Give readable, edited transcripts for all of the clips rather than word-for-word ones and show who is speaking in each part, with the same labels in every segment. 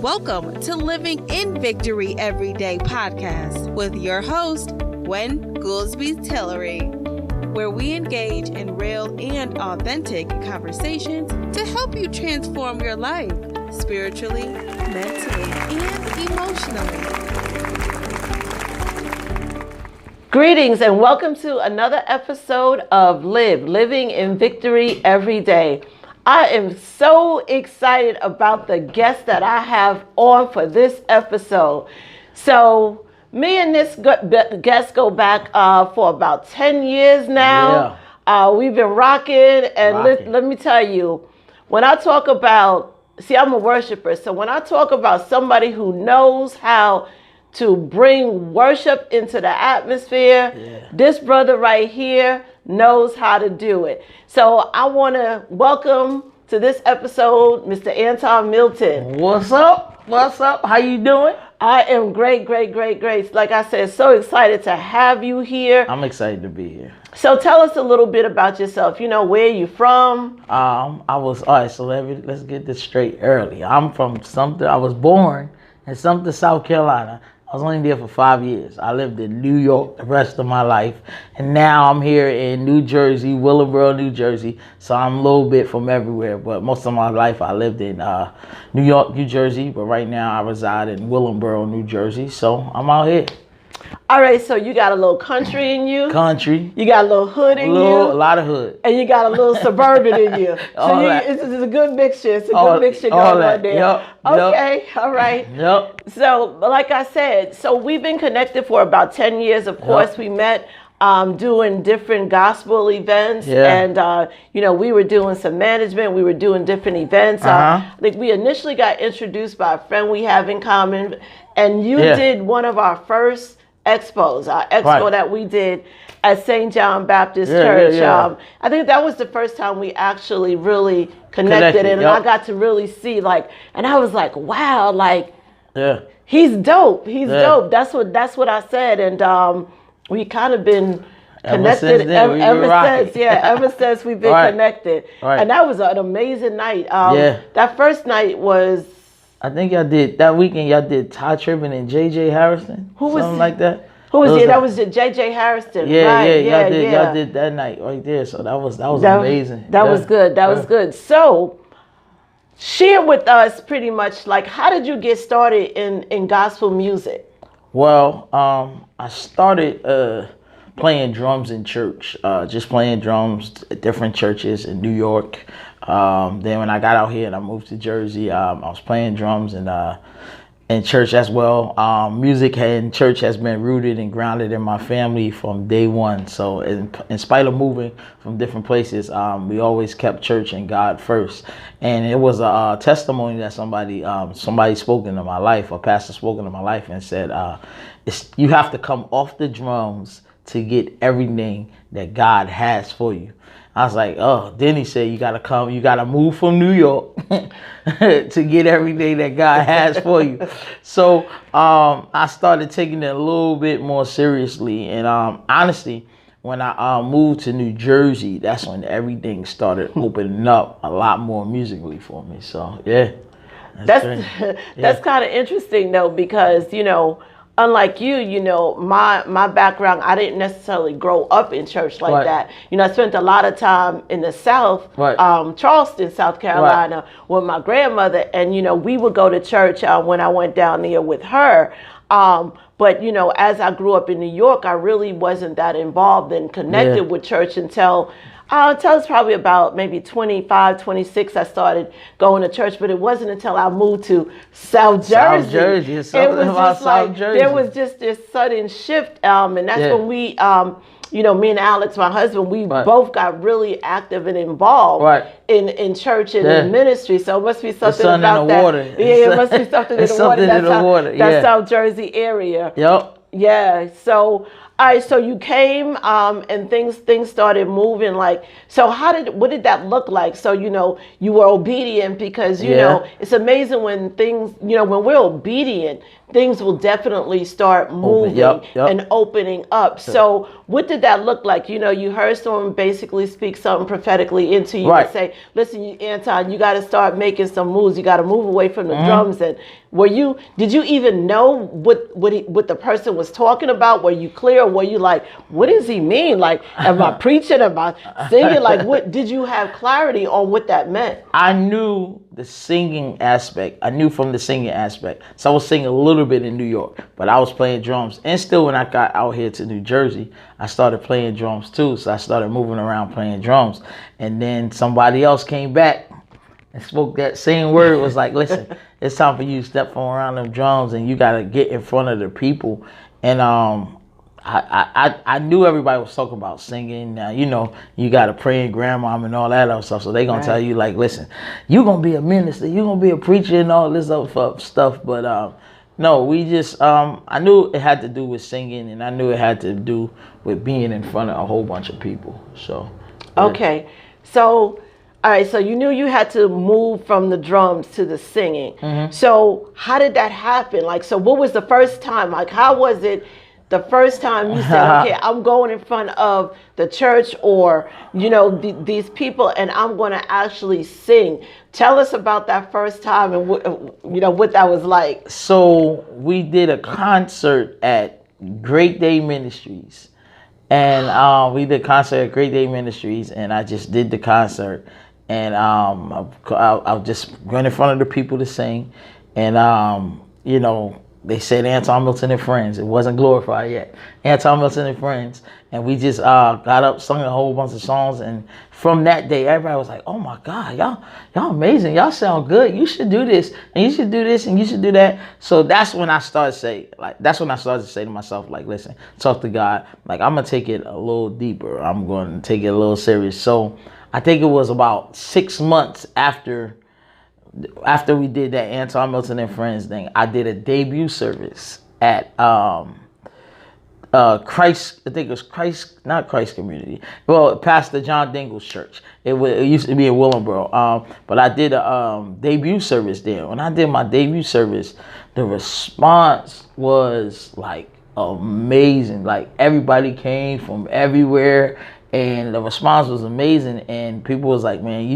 Speaker 1: Welcome to Living in Victory Everyday podcast with your host, Gwen Goolsby Tillery, where we engage in real and authentic conversations to help you transform your life spiritually, mentally, and emotionally.
Speaker 2: Greetings and welcome to another episode of L.I.V.E, Living in Victory Every Day. I am so excited about the guest that I have on for this episode. So me and this guest go back for about 10 years now. Yeah. We've been rocking, and let me tell you, when I talk about, I'm a worshiper, so when I talk about somebody who knows how to bring worship into the atmosphere, this brother right here knows how to do it. So I want to welcome to this episode, Mr. Anton Milton.
Speaker 3: What's up? What's up? How you doing?
Speaker 2: I am great. Like I said, so excited to have you here.
Speaker 3: I'm excited to be here.
Speaker 2: So tell us a little bit about yourself. You know, where you from?
Speaker 3: So let's get this straight early. I'm from Sumter. I was born in Sumter, South Carolina. I was only there for 5 years. I lived in New York the rest of my life. And now I'm here in New Jersey, Willingboro, New Jersey. So I'm a little bit from everywhere. But most of my life I lived in New York, New Jersey. But right now I reside in Willingboro, New Jersey. So I'm out here.
Speaker 2: All right, so you got a little country in you.
Speaker 3: Country.
Speaker 2: You got a little hood in you.
Speaker 3: A lot of hood.
Speaker 2: And you got a little suburban in you. It's a good mixture. It's a good mixture going on there.
Speaker 3: Yep.
Speaker 2: Okay, all right.
Speaker 3: Yep.
Speaker 2: So, like I said, we've been connected for about 10 years. Of course, we met doing different gospel events. And, we were doing some management. We were doing different events. We initially got introduced by a friend we have in common. And you did one of our first expos, our expo that we did at St. John Baptist Church. I think that was the first time we actually really connected. And I got to really see, and I was like, wow, he's dope. He's dope. That's what I said. And we kind of been connected ever since we've been connected. And that was an amazing night. That first night was,
Speaker 3: I think y'all did that weekend. Y'all did Ty Tribbett and J.J. Harrison, something like that.
Speaker 2: Who was it? That was J.J. Harrison.
Speaker 3: Y'all did that night right there. So that was amazing.
Speaker 2: That was good. That was good. So share with us pretty much how did you get started in gospel music?
Speaker 3: Well, I started playing drums in church, just playing drums at different churches in New York. Then when I got out here and I moved to Jersey, I was playing drums in church as well. Music in church has been rooted and grounded in my family from day one. So in spite of moving from different places, we always kept church and God first. And it was a testimony that somebody spoke into my life, a pastor spoke into my life and said, you have to come off the drums to get everything that God has for you. I was like, then he said, you gotta move from New York to get everything that God has for you. So I started taking it a little bit more seriously. And honestly, when I moved to New Jersey, that's when everything started opening up a lot more musically for me. So
Speaker 2: that's kind of interesting though, because unlike you, my background, I didn't necessarily grow up in church like that. I spent a lot of time in the South, Charleston, South Carolina, with my grandmother. And, we would go to church when I went down there with her. But, as I grew up in New York, I really wasn't that involved and connected with church until it's probably about maybe 25, 26, I started going to church, but it wasn't until I moved to South Jersey. There was just this sudden shift, and that's when we, me and Alex, my husband, we both got really active and involved in church and in ministry. So it must be something about that.
Speaker 3: Water.
Speaker 2: It must be something in the water. That's South Jersey area.
Speaker 3: Yep.
Speaker 2: Yeah. So All right, so you came and things started moving. Like, so what did that look like? So, you were obedient because, it's amazing when things, when we're obedient, things will definitely start moving and opening up. So what did that look like? You heard someone basically speak something prophetically into you and say, listen, Anton, you got to start making some moves. You got to move away from the drums. And did you even know what the person was talking about? Were you clear? Or were you like, what does he mean? Like, am I preaching? Am I singing? Like, what did you have clarity on what that meant?
Speaker 3: I knew the singing aspect. I knew from the singing aspect. So I was singing a little bit in New York, but I was playing drums. And still, when I got out here to New Jersey, I started playing drums too. So I started moving around playing drums. And then somebody else came back and spoke that same word. Was like, listen, it's time for you to step from around them drums and you got to get in front of the people. And I knew everybody was talking about singing. Now, you got a praying grandmom and all that other stuff. So they going to tell you, like, listen, you're going to be a minister. You're going to be a preacher and all this other stuff. But no, we just, I knew it had to do with singing. And I knew it had to do with being in front of a whole bunch of people. So. Yeah.
Speaker 2: Okay. So, all right. So you knew you had to move from the drums to the singing. Mm-hmm. So how did that happen? Like, so what was the first time? Like, how was it? The first time you said, okay, I'm going in front of the church or, these people and I'm going to actually sing. Tell us about that first time and what that was like.
Speaker 3: So we did a concert at Great Day Ministries. And we did a concert at Great Day Ministries and I just did the concert. And I just went in front of the people to sing. And, they said Anton Milton and Friends. It wasn't glorified yet. Anton Milton and Friends. And we just got up, sung a whole bunch of songs. And from that day, everybody was like, oh my God, y'all amazing. Y'all sound good. You should do this. And you should do this. And you should do that. So that's when I started to say to myself, like, listen, talk to God. Like, I'm going to take it a little deeper. I'm going to take it a little serious. So I think it was about 6 months after we did that Anton Milton and Friends thing, I did a debut service at Christ, I think it was Christ, not Christ Community. Well, Pastor John Dingle's church. It used to be in Willingboro. But I did a debut service there. When I did my debut service, the response was like amazing. Like everybody came from everywhere and the response was amazing. And people was like, man,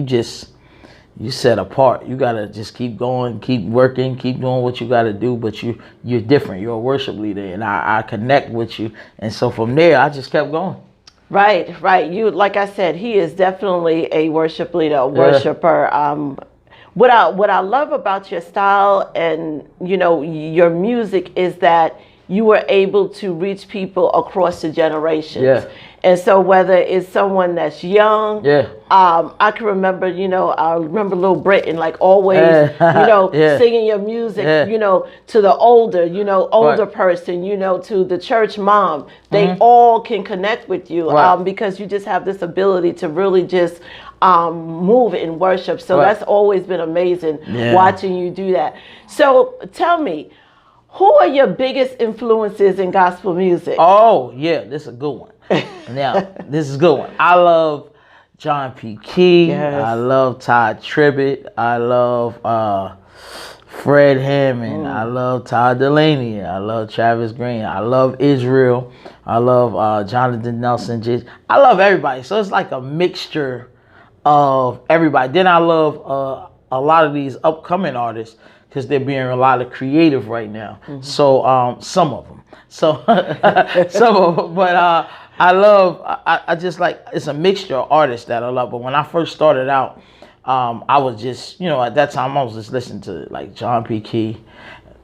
Speaker 3: you set apart. You gotta just keep going, keep working, keep doing what you gotta do. But you're different. You're a worship leader, and I connect with you. And so from there, I just kept going.
Speaker 2: Right. You, like I said, he is definitely a worship leader, a worshiper. What I love about your style and your music is that you were able to reach people across the generations. Yeah. And so whether it's someone that's young, I can remember, I remember Little Britain, like always, singing your music, to the older person, to the church mom. They all can connect with you because you just have this ability to really just move in worship. So that's always been amazing watching you do that. So tell me, who are your biggest influences in gospel music?
Speaker 3: Oh, yeah, this is a good one. Now, this is a good one. I love John P. Key. Yes. I love Todd Tribbett. I love Fred Hammond. I love Todd Delaney. I love Travis Green. I love Israel. I love Jonathan Nelson. I love everybody. So it's like a mixture of everybody. Then I love a lot of these upcoming artists because they're being a lot of creative right now. Mm-hmm. So some of them. So some of them. But I just like, it's a mixture of artists that I love. But when I first started out, I was just, at that time I was just listening to like John P. Key,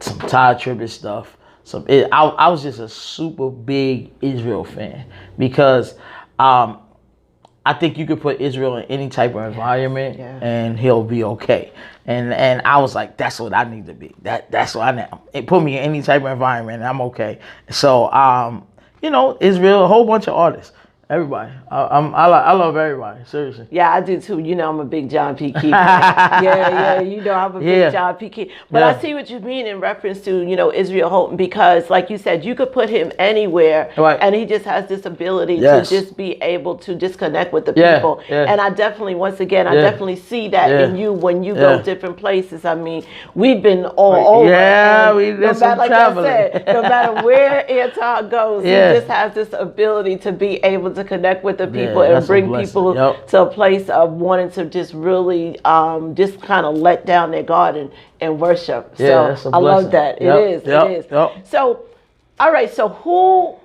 Speaker 3: some Todd Tribbett stuff. I was just a super big Israel fan because I think you could put Israel in any type of environment and he'll be okay. And I was like, that's what I need to be. That's what I need. It put me in any type of environment and I'm okay. So, Israel, a whole bunch of artists. Everybody. I love everybody. Seriously.
Speaker 2: Yeah, I do too. You know, I'm a big John P. Key fan. Yeah. You know, I'm a big John P. Key. But I see what you mean in reference to, you know, Israel Houghton, because like you said, you could put him anywhere, and he just has this ability to just be able to just connect with the people. And I definitely, once again, I definitely see that in you when you go different places. I mean, we've been all over.
Speaker 3: Yeah, we did some traveling.
Speaker 2: I said, no matter where Anton goes, he just has this ability to be able to connect with the people and bring people to a place of wanting to just really just kind of let down their guard and worship. So I love that. It is. So, all right. So who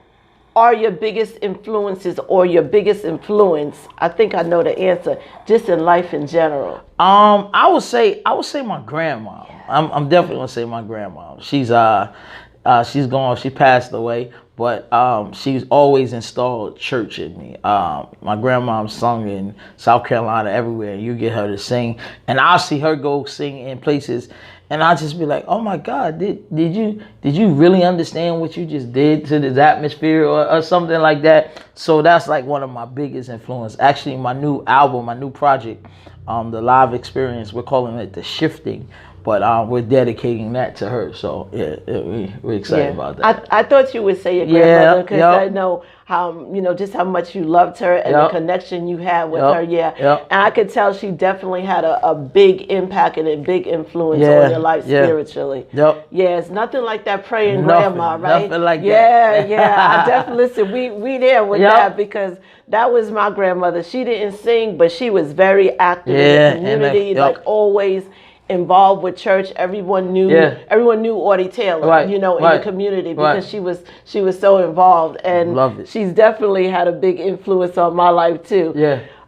Speaker 2: are your biggest influences or your biggest influence? I think I know the answer, just in life in general.
Speaker 3: I would say my grandma. I'm definitely gonna say my grandma. She's gone. She passed away. But she's always installed church in me. My grandma sung in South Carolina everywhere. You get her to sing, and I'll see her go sing in places, and I'll just be like, "Oh my God, did you really understand what you just did to this atmosphere or something like that?" So that's like one of my biggest influence. Actually, my new album, my new project, the L.I.V.E experience, we're calling it The Shifting. But we're dedicating that to her, so we're excited about that.
Speaker 2: I thought you would say your grandmother, because I know how, you know, just how much you loved her and the connection you had with her. And I could tell she definitely had a big impact and a big influence on your life spiritually. It's nothing like that praying grandma, right?
Speaker 3: Nothing like that.
Speaker 2: I definitely listen. We there with that, because that was my grandmother. She didn't sing, but she was very active in the community, like always involved with church. Everyone knew Audie Taylor, you know, in the community, because she was so involved, and she's definitely had a big influence on my life too.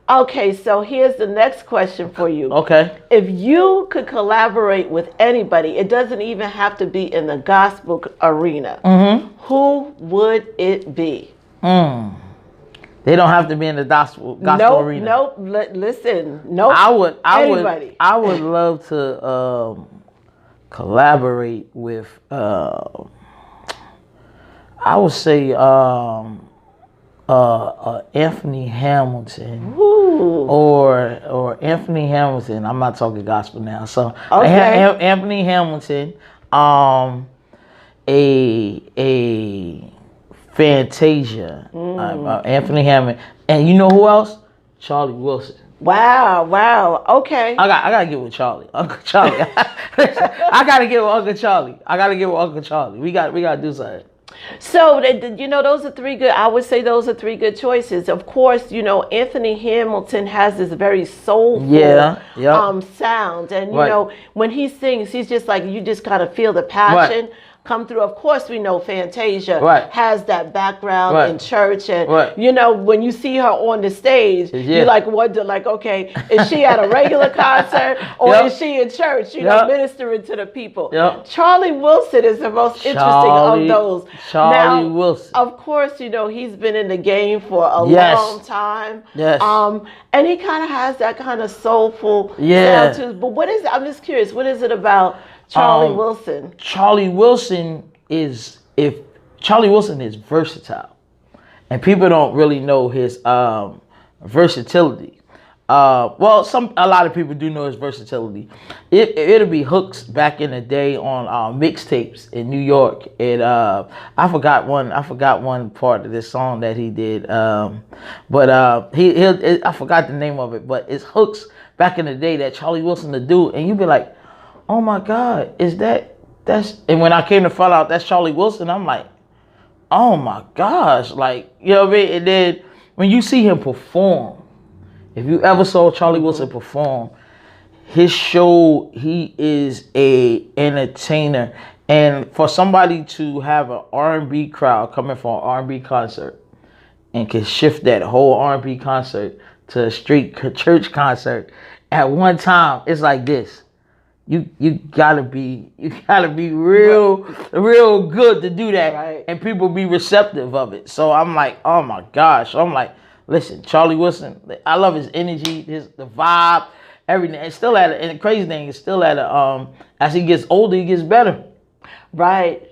Speaker 2: Okay, so here's the next question for you.
Speaker 3: Okay.
Speaker 2: If you could collaborate with anybody, it doesn't even have to be in the gospel arena, who would it be?
Speaker 3: They don't have to be in the gospel arena.
Speaker 2: Listen.
Speaker 3: I would love to collaborate with. I would say Anthony Hamilton. Or Anthony Hamilton. I'm not talking gospel now. So Anthony Hamilton. A Fantasia, Anthony Hammond, and you know who else? Charlie Wilson.
Speaker 2: Wow. Okay.
Speaker 3: I gotta get with Charlie, Uncle Charlie. I gotta get with Uncle Charlie. We gotta do something.
Speaker 2: So, you know, those are three good. I would say those are three good choices. Of course, you know, Anthony Hamilton has this very soulful sound, and you know, when he sings, he's just like, you just kind of feel the passion come through. Of course, we know Fantasia has that background in church, and you know, when you see her on the stage, you like wonder, like, okay, is she at a regular concert or is she in church? You know, ministering to the people. Charlie Wilson is the most interesting of those.
Speaker 3: Charlie Wilson.
Speaker 2: Of course, you know, he's been in the game for a long time. And he kind of has that kind of soulful sound too. But what is it? I'm just curious. What is it about Charlie Wilson?
Speaker 3: Charlie Wilson is versatile, and people don't really know his versatility. A lot of people do know his versatility. It'll be hooks back in the day on mixtapes in New York, and I forgot one part of this song that he did, I forgot the name of it, but it's hooks back in the day that Charlie Wilson would do, and you'd be like, oh my God, and when I came to find out that's Charlie Wilson, I'm like, oh my gosh, like, you know what I mean? And then when you see him perform, if you ever saw Charlie Wilson perform, his show, he is a entertainer. And for somebody to have an R&B crowd coming for an R&B concert and can shift that whole R&B concert to a street church concert at one time, it's like this. You gotta be real good to do that, and people be receptive of it. So I'm like, oh my gosh. So I'm like, listen, Charlie Wilson, I love his energy, the vibe, everything. It's still and the crazy thing is still as he gets older, he gets better.
Speaker 2: Right.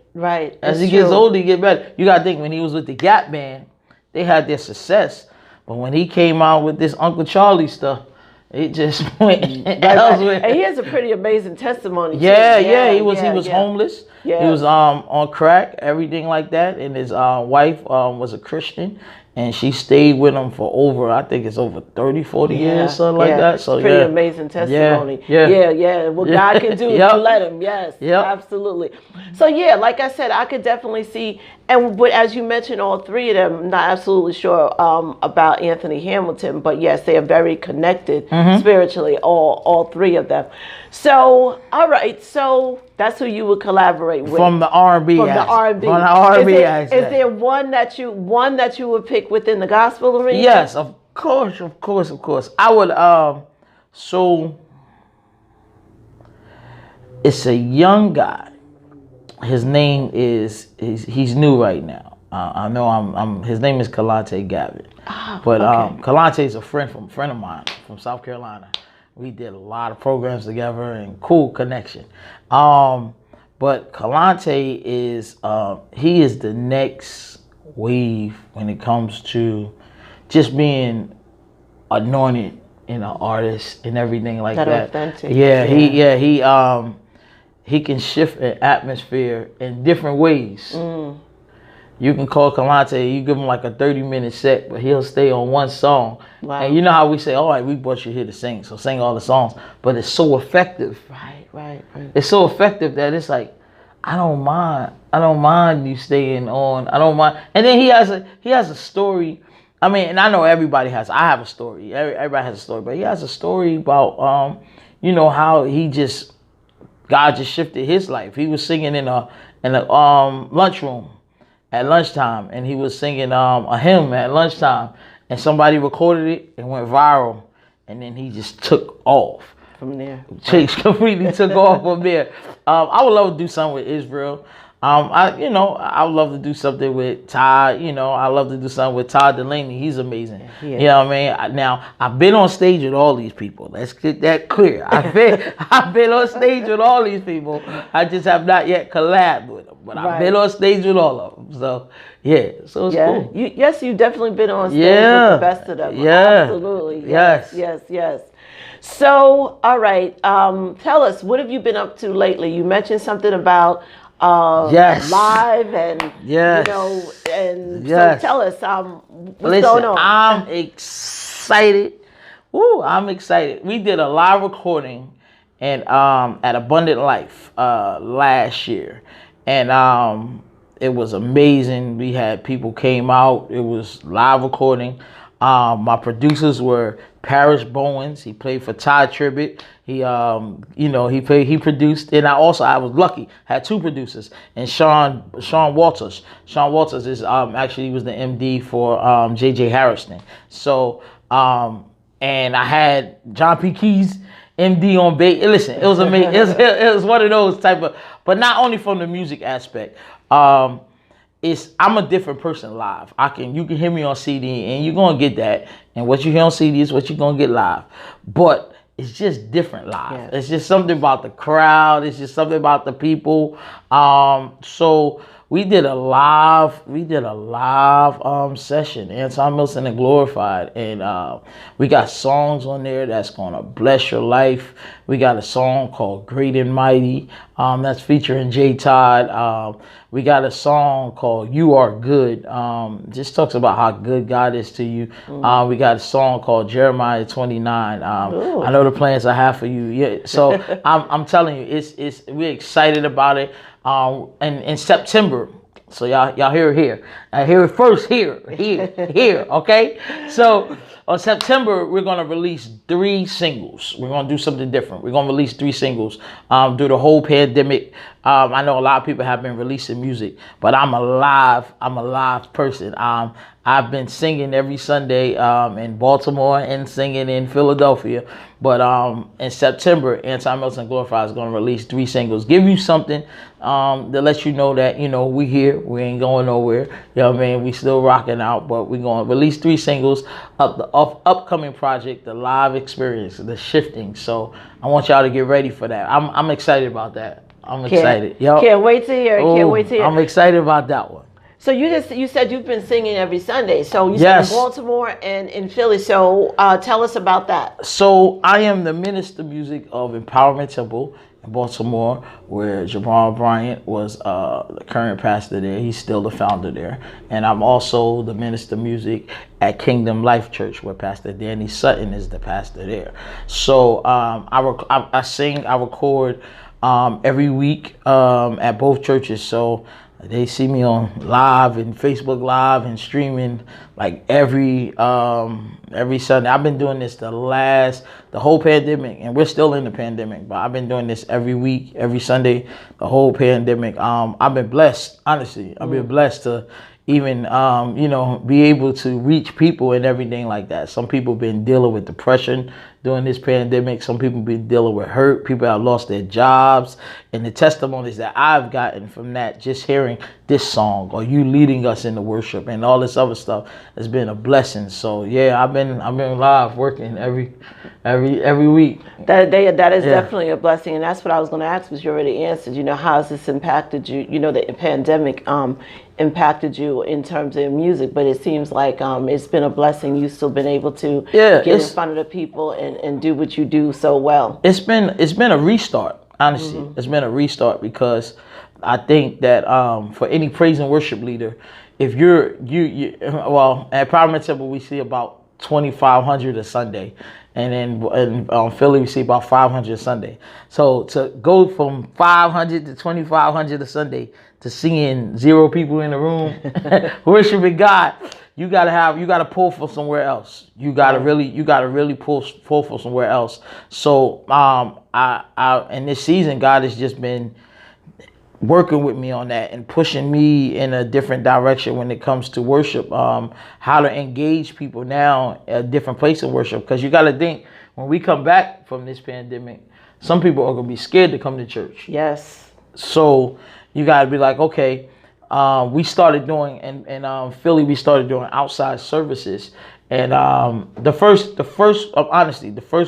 Speaker 3: As he gets older, he gets better. You gotta think, when he was with the Gap Band, they had their success. But when he came out with this Uncle Charlie stuff, it just went elsewhere.
Speaker 2: And he has a pretty amazing testimony.
Speaker 3: Yeah. He was homeless.
Speaker 2: Yeah.
Speaker 3: He was on crack, everything like that. And his wife was a Christian, and she stayed with him for over 30, 40 years, something like that. So
Speaker 2: pretty amazing testimony. Yeah. What God can do if you let him. Yes, absolutely. So like I said, I could definitely see. But as you mentioned, all three of them, I'm not absolutely sure about Anthony Hamilton, but yes, they are very connected spiritually, all three of them. So, all right, so that's who you would collaborate with.
Speaker 3: From the R&B.
Speaker 2: From the R&B.
Speaker 3: From the R&B.
Speaker 2: Is there one that you would pick within the gospel arena?
Speaker 3: Yes, of course. I would, so it's a young guy. His name he's new right now. I know his name is Kalante Gavin. But Kalante is a friend of mine from South Carolina. We did a lot of programs together and cool connection. But Kalante is he is the next wave when it comes to just being anointed in an artist and everything like that.
Speaker 2: Authentic.
Speaker 3: He can shift an atmosphere in different ways. You can call Kalante, you give him like a 30-minute set, but he'll stay on one song. Wow. And you know how we say, all right, we brought you here to sing, so sing all the songs. But it's so effective.
Speaker 2: Right.
Speaker 3: It's so effective that it's like, I don't mind you staying on. I don't mind. And then he has a story. I mean, and I know everybody has. I have a story. Everybody has a story, but he has a story about how God just shifted his life. He was singing in a lunchroom at lunchtime, and he was singing a hymn at lunchtime, and somebody recorded it and went viral, and then he just took off
Speaker 2: from there.
Speaker 3: Completely took off from there. I would love to do something with Israel. I would love to do something with Todd. I love to do something with Todd Delaney. He's amazing. You know what I mean? Now, I've been on stage with all these people. Let's get that clear. I've been on stage with all these people. I just have not yet collabed with them. But I've been on stage with all of them. So, so it's cool.
Speaker 2: You've definitely been on stage with the best of them.
Speaker 3: Yeah.
Speaker 2: Absolutely. Yes. So, all right. Tell us, what have you been up to lately? You mentioned something about L.I.V.E. and so tell us what's going on.
Speaker 3: I'm excited. I'm excited. We did a live recording and at Abundant Life last year, and it was amazing. We had people came out. It was live recording. My producers were Parrish Bowens. He played for Todd Tribbett. He produced, and I was lucky, had two producers, and Sean Walters. Sean Walters is actually was the MD for J.J. Harrison. So and I had John P. Keys, MD on bass. Listen, it was amazing. It was one of those type of, but not only from the music aspect. I'm a different person live. You can hear me on CD and you're gonna get that. And what you hear on CD is what you're gonna get live. But it's just different live. Yeah. It's just something about the crowd. It's just something about the people. So we did a live session, Anton Milton and Glorified, and we got songs on there that's gonna bless your life. We got a song called Great and Mighty, that's featuring J. Todd. We got a song called You Are Good, just talks about how good God is to you. We got a song called Jeremiah 29. I know the plans I have for you. Yeah, so I'm telling you, we're excited about it. And in September, so y'all hear it here. I hear it first here, okay? So on September, we're gonna release 3 singles. We're gonna do something different. We're gonna release 3 singles through the whole pandemic. I know a lot of people have been releasing music, but I'm a live person. I've been singing every Sunday in Baltimore and singing in Philadelphia. But in September, Anton Milton Glorified is going to release 3 singles. Give you something to let you know that, we here. We ain't going nowhere. You know what I mean? We still rocking out. But we're going to release 3 singles of the upcoming project, the live experience, the shifting. So I want y'all to get ready for that. I'm excited about that. I'm excited.
Speaker 2: Can't wait to hear it. Can't wait to hear it.
Speaker 3: I'm excited about that one.
Speaker 2: So you said you've been singing every Sunday. So you said in Baltimore and in Philly. So tell us about that.
Speaker 3: So I am the minister of music of Empowerment Temple in Baltimore, where Jabron Bryant was the current pastor there. He's still the founder there. And I'm also the minister of music at Kingdom Life Church, where Pastor Danny Sutton is the pastor there. So I sing, I record every week at both churches. So they see me on live and Facebook Live and streaming like every Sunday. I've been doing this the whole pandemic, and we're still in the pandemic, but I've been doing this every week, every Sunday, the whole pandemic. I've been blessed, honestly. I've been blessed to even, be able to reach people and everything like that. Some people have been dealing with depression during this pandemic. Some people have been dealing with hurt. People have lost their jobs. And the testimonies that I've gotten from that, just hearing this song or you leading us in the worship and all this other stuff, has been a blessing. So yeah, I've been live working every week.
Speaker 2: That is definitely a blessing, and that's what I was going to ask. Was you already answered? How has this impacted you? The pandemic impacted you in terms of music, but it seems like it's been a blessing. You've still been able to get in front of the people and do what you do so well. It's
Speaker 3: been a restart, honestly. It's been a restart because I think that for any praise and worship leader, if you're at Empowerment Temple we see about 2,500 a Sunday, and then in Philly we see about 500 a Sunday. So to go from 500 to 2,500 a Sunday to seeing 0 people in the room worshiping God, you gotta pull from somewhere else. You gotta really pull from somewhere else. So I in this season, God has just been working with me on that and pushing me in a different direction when it comes to worship, how to engage people now at a different place of worship. Because you got to think, when we come back from this pandemic, some people are going to be scared to come to church.
Speaker 2: Yes.
Speaker 3: So you got to be like, okay, we started doing, in Philly, we started doing outside services. And the first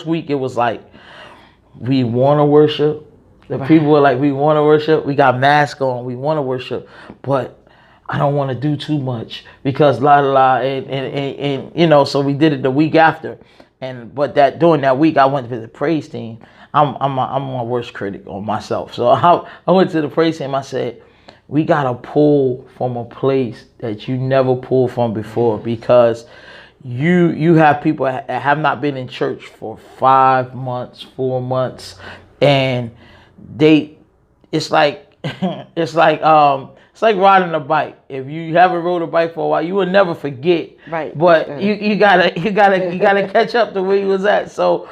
Speaker 3: week, it was like, we want to worship. The people were like, we want to worship. We got masks on. We want to worship, but I don't want to do too much because and so we did it the week after. But during that week, I went to the praise team. I'm my worst critic on myself. So I went to the praise team. I said, we got to pull from a place that you never pulled from before, because you have people that have not been in church for 5 months, 4 months, and it's like riding a bike. If you haven't rode a bike for a while, you will never forget.
Speaker 2: Right.
Speaker 3: But you gotta catch up to where you was at. So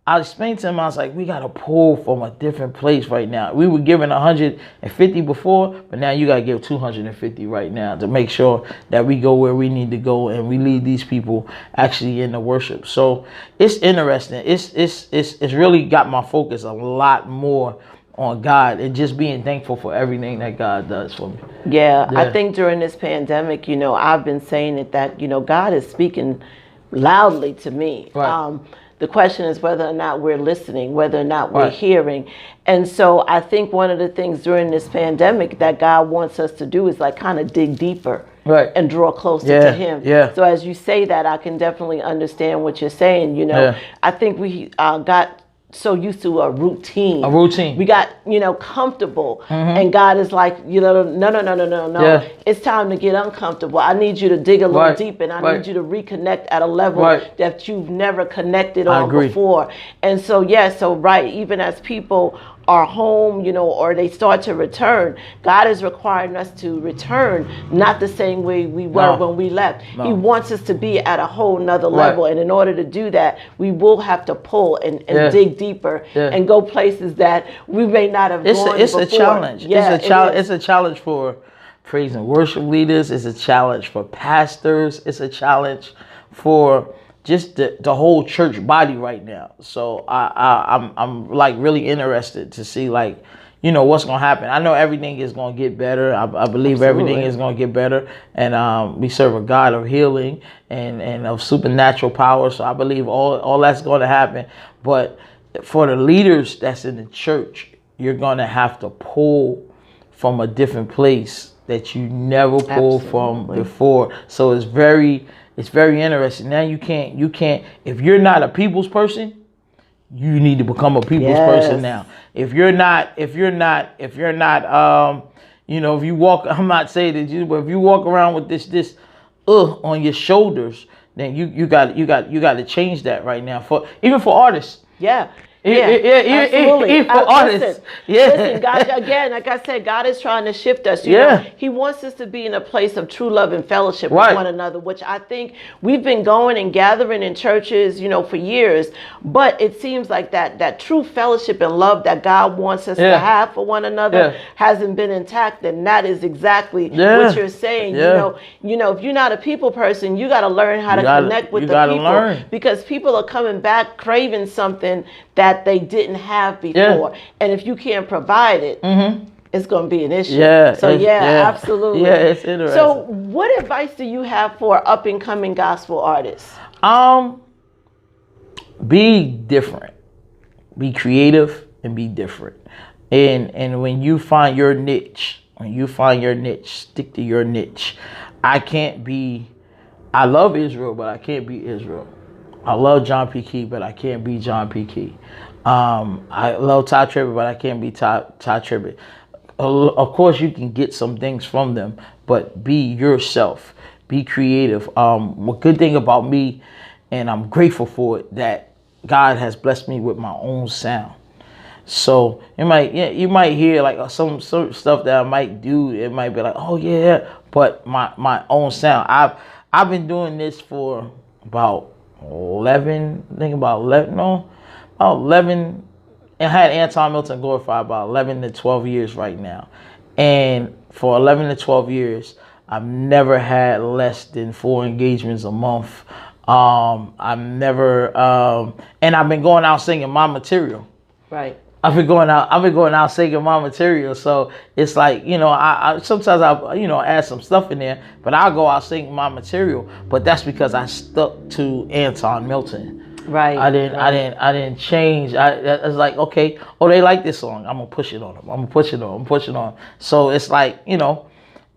Speaker 3: I explained to him, I was like, we gotta pull from a different place right now. We were giving 150 before, but now you gotta give 250 right now to make sure that we go where we need to go and we lead these people actually in the worship. So it's interesting. It's really got my focus a lot more on God and just being thankful for everything that God does for me.
Speaker 2: Yeah. I think during this pandemic, I've been saying it that, God is speaking loudly to me.
Speaker 3: Right.
Speaker 2: The question is whether or not we're listening, whether or not we're hearing. And so I think one of the things during this pandemic that God wants us to do is like kind of dig deeper and draw closer to Him.
Speaker 3: Yeah.
Speaker 2: So as you say that, I can definitely understand what you're saying. I think we got so used to a routine. We got, comfortable. And God is like, no. It's time to get uncomfortable. I need you to dig a little deep, and I need you to reconnect at a level that you've never connected on before. And so, even as people are home, or they start to return, God is requiring us to return not the same way we were when we left. He wants us to be at a whole nother level. And in order to do that, we will have to pull and dig deeper and go places that we may not have gone before.
Speaker 3: A challenge. It's a challenge for praise and worship leaders. It's a challenge for pastors. It's a challenge for just the whole church body right now. So I'm like really interested to see what's gonna happen. I know everything is gonna get better. I believe everything is gonna get better, and we serve a God of healing and of supernatural power. So I believe all that's gonna happen. But for the leaders that's in the church, you're gonna have to pull from a different place that you never pulled from before. So it's very interesting. Now you can't if you're not a people's person, you need to become a people's person now. If you're not if you walk, I'm not saying that you, but if you walk around with this on your shoulders, then you got to change that right now even for artists.
Speaker 2: Yeah.
Speaker 3: Absolutely. For artists.
Speaker 2: Listen, God, again, like I said, God is trying to shift us. You know, He wants us to be in a place of true love and fellowship with one another, which I think we've been going and gathering in churches, for years. But it seems like that true fellowship and love that God wants us to have for one another hasn't been intact. And that is exactly what you're saying. If you're not a people person, you got to learn how to connect with the people, because people are coming back craving something that they didn't have before. And if you can't provide it, it's going to be an issue. Absolutely.
Speaker 3: Yeah, it's interesting.
Speaker 2: So what advice do you have for up and coming gospel artists?
Speaker 3: Be different. Be creative and be different. And when you find your niche, stick to your niche. I love Israel, but I can't be Israel. I love John P. Key, but I can't be John P. Key. I love Ty Tribbett, but I can't be Ty Tribbett. Of course, you can get some things from them, but be yourself. Be creative. One good thing about me, and I'm grateful for it, that God has blessed me with my own sound. So you might hear like some stuff that I might do. It might be like, oh yeah, but my own sound. I've been doing this for about 11. I had Anton Milton glorified about 11 to 12 years right now. And for 11 to 12 years, I've never had less than 4 engagements a month. I've never, and I've been going out singing my material.
Speaker 2: Right.
Speaker 3: I've been going out singing my material. So it's like, I sometimes add some stuff in there, but I'll go out singing my material. But that's because I stuck to Anton Milton.
Speaker 2: Right.
Speaker 3: I didn't change. I was like, okay, they like this song. I'm gonna push it on them. I'm gonna push it on. So it's like,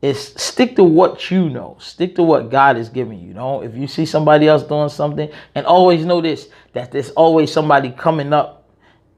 Speaker 3: it's stick to what you know. Stick to what God is giving you. If you see somebody else doing something, and always know this, that there's always somebody coming up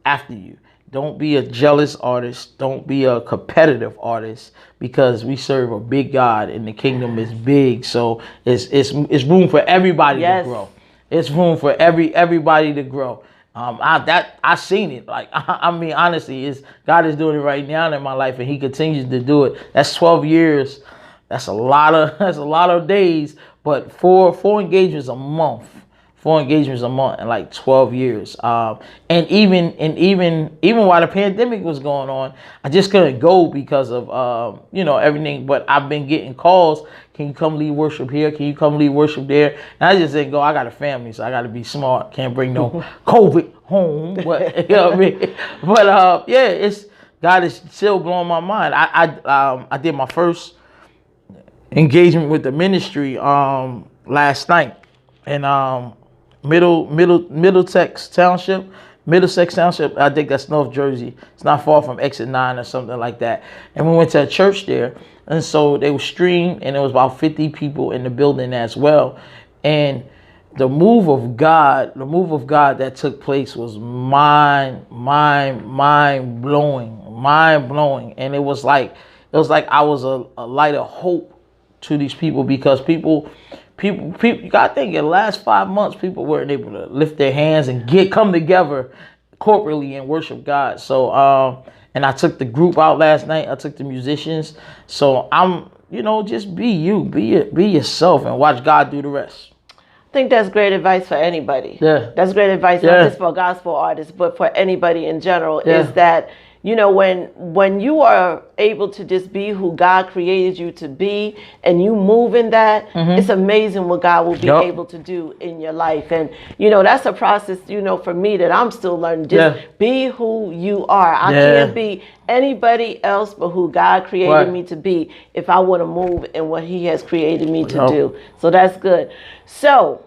Speaker 3: after you. Don't be a jealous artist. Don't be a competitive artist, because we serve a big God and the kingdom is big. So it's room for everybody to grow. It's room for everybody to grow. I seen it. Like, I mean, honestly, God is doing it right now in my life, and He continues to do it. That's 12 years. That's a lot of days. But four engagements a month. 4 engagements a month in like 12 years. And even while the pandemic was going on, I just couldn't go because of everything. But I've been getting calls. Can you come lead worship here? Can you come lead worship there? And I just didn't go. I got a family, so I got to be smart. Can't bring no COVID home. But you know what I mean. But God is still blowing my mind. I did my first engagement with the ministry last night, and Middlesex Township. I think that's North Jersey. It's not far from Exit 9 or something like that. And we went to a church there. And so they were streamed, and there was about 50 people in the building as well. And the move of God that took place was mind blowing. And it was like I was a light of hope to these people, because people, I think in the last 5 months, people weren't able to lift their hands and come together corporately and worship God. So, and I took the group out last night. I took the musicians. So I'm, just be you, be yourself, and watch God do the rest.
Speaker 2: I think that's great advice for anybody.
Speaker 3: Yeah.
Speaker 2: That's great advice, not just for gospel artists, but for anybody in general, is that, when you are able to just be who God created you to be, and you move in that, it's amazing what God will be able to do in your life. And, that's a process, for me, that I'm still learning. Just be who you are. I can't be anybody else but who God created me to be if I want to move in what He has created me to do. So that's good. So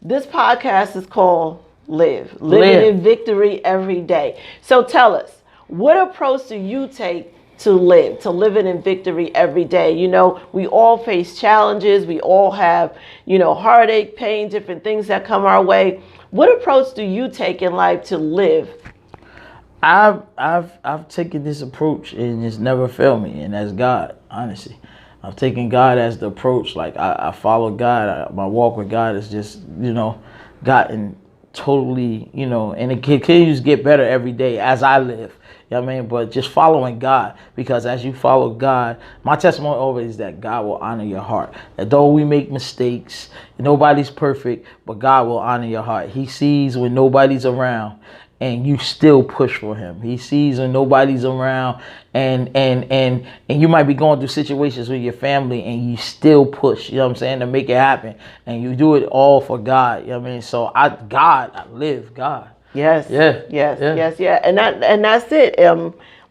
Speaker 2: this podcast is called Live. Living in victory every day. So tell us, what approach do you take to living in victory every day. You know, we all face challenges. We all have, heartache, pain, different things that come our way. What approach do you take in life to live?
Speaker 3: I've taken this approach and it's never failed me, and that's God, honestly. I've taken God as the approach. Like I follow God. My walk with God is just, gotten totally, and it continues to get better every day as I live. You know what I mean? But just following God, because as you follow God, my testimony always is that God will honor your heart. That though we make mistakes, nobody's perfect, but God will honor your heart. He sees when nobody's around and you still push for him. He sees when nobody's around and you might be going through situations with your family and you still push, to make it happen. And you do it all for God. You know what I mean? So I live God.
Speaker 2: Yes. Yeah. And that's it.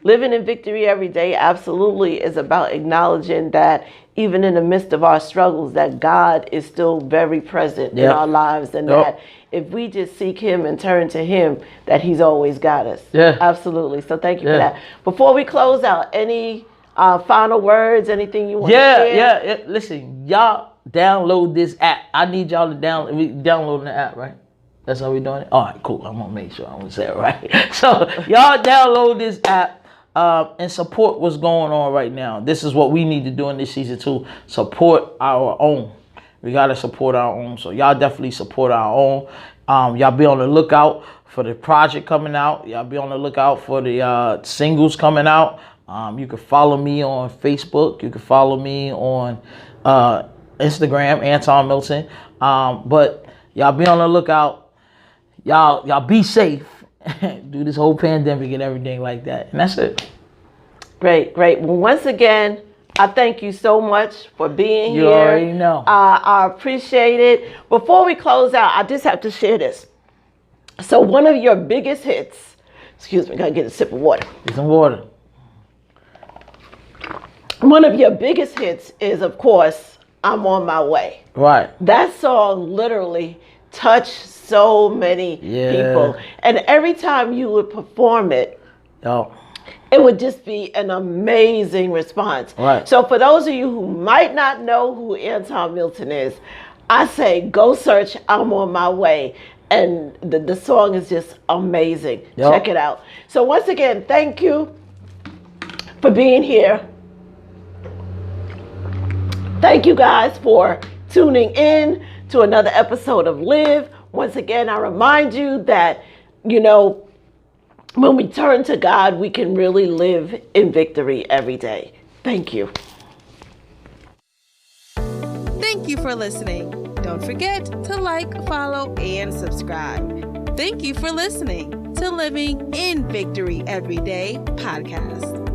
Speaker 2: Living in victory every day absolutely is about acknowledging that even in the midst of our struggles, that God is still very present in our lives, and that if we just seek him and turn to him, that he's always got us.
Speaker 3: Yeah.
Speaker 2: Absolutely. So thank you for that. Before we close out, any final words, anything you want to share?
Speaker 3: Yeah. Listen, y'all download this app. I need y'all to download the app, right? That's how we doing it? All right, cool. I'm going to make sure I'm going to say it right. So y'all download this app and support what's going on right now. This is what we need to do in this season too. Support our own. We got to support our own. So y'all definitely support our own. Y'all be on the lookout for the project coming out. Y'all be on the lookout for the singles coming out. You can follow me on Facebook. You can follow me on Instagram, Anton Milton. But y'all be on the lookout. Y'all be safe. Do this whole pandemic and everything like that. And that's it.
Speaker 2: Great. Well, once again, I thank you so much for being here.
Speaker 3: You already know.
Speaker 2: I appreciate it. Before we close out, I just have to share this. So one of your biggest hits, excuse me, gotta get a sip of water.
Speaker 3: Get some water.
Speaker 2: One of your biggest hits is, of course, I'm on my way.
Speaker 3: Right.
Speaker 2: That song literally touched so many people. And every time you would perform it, it would just be an amazing response.
Speaker 3: Right.
Speaker 2: So for those of you who might not know who Anton Milton is, I say go search I'm on my way. And the song is just amazing. Check it out. So once again, thank you for being here. Thank you guys for tuning in to another episode of Live. Once again, I remind you that, when we turn to God, we can really live in victory every day. Thank you.
Speaker 1: Thank you for listening. Don't forget to like, follow, and subscribe. Thank you for listening to Living in Victory Every Day podcast.